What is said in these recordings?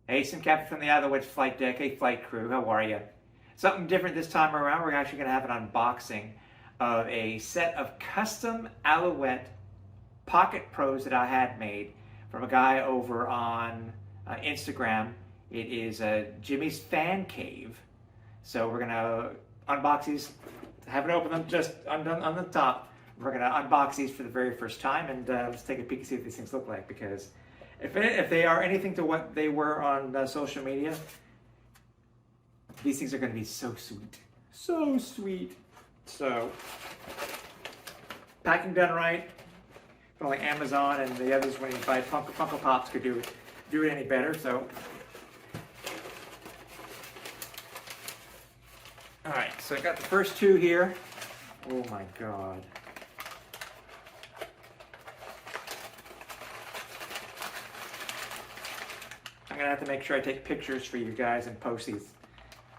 Hey, some Captain from the Alouettes flight deck. Hey, flight crew, how are you? Something different this time around. We're actually going to have an unboxing of a set of custom Alouette Pocket Pros that I had made from a guy over on Instagram. It is Jimmy's Fan Cave. So we're going to unbox these. Haven't opened them, just on the top. We're going to unbox these for the very first time, and let's take a peek and see what these things look like, because if they are anything to what they were on social media, these things are going to be so sweet. So sweet. So, packing done right. Not like Amazon and the others when you buy Funko Pops could do it any better. So, alright, so I got the first two here. Oh my god. I'm going to have to make sure I take pictures for you guys and post these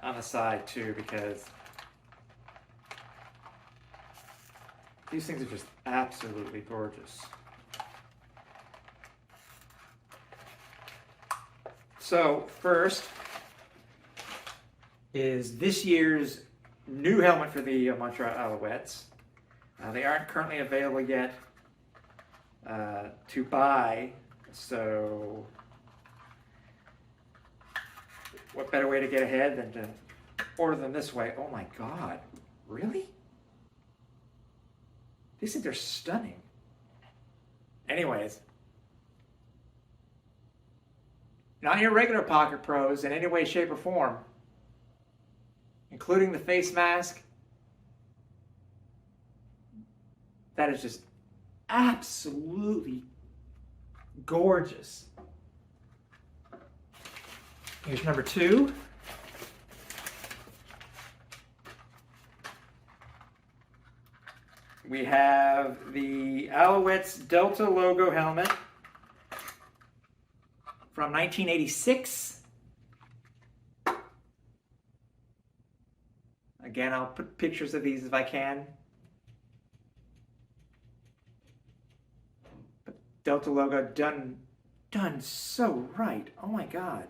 on the side too, because these things are just absolutely gorgeous. So first is this year's new helmet for the Montreal Alouettes. They aren't currently available yet to buy, so what better way to get ahead than to order them this way? Oh my god, really? These things are stunning. Anyways, not your regular Pocket Pros in any way, shape, or form, including the face mask. That is just absolutely gorgeous. Here's number two. We have the Alouettes Delta logo helmet from 1986. Again, I'll put pictures of these if I can. But Delta logo done so right. Oh my god.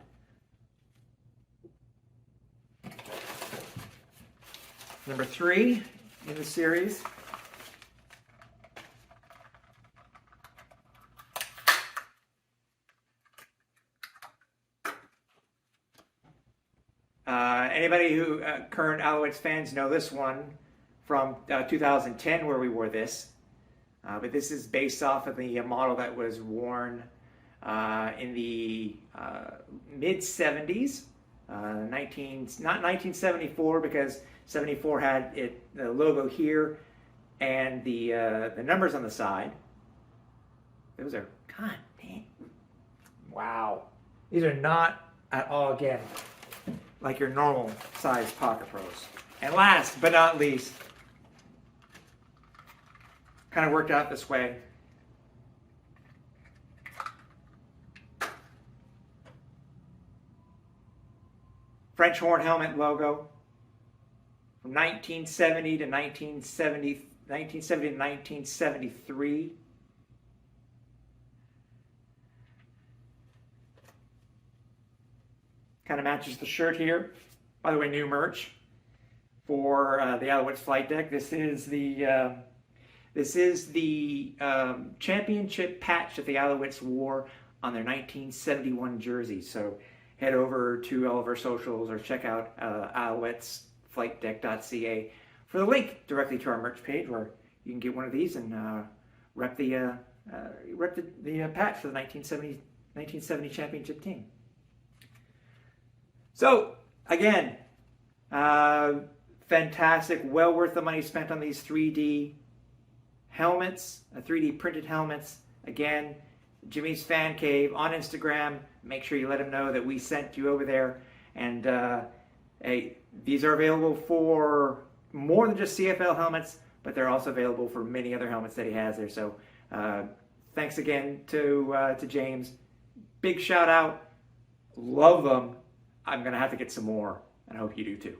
Number three in the series. Anybody who current Alouettes fans know this one from 2010 where we wore this. But this is based off of the model that was worn in the mid-70s. Not 1974, because 74 had the logo here and the numbers on the side. Those are, god dang, wow. These are not at all, again, like your normal size Pocket Pros. And last but not least, kind of worked out this way. French horn helmet logo from 1970 to 1973. Kind of matches the shirt here. By the way, new merch for the Alouettes flight deck. This is the championship patch that the Alouettes wore on their 1971 jersey. So head over to all of our socials or check out alouettesflightdeck.ca for the link directly to our merch page, where you can get one of these and rep the patch for the 1970 championship team. So again, fantastic, well worth the money spent on these 3D helmets, 3D printed helmets. Again, Jimmy's Fan Cave on Instagram. Make sure you let him know that we sent you over there. And hey, these are available for more than just CFL helmets, but they're also available for many other helmets that he has there. So thanks again to James. Big shout out. Love them. I'm going to have to get some more, and I hope you do too.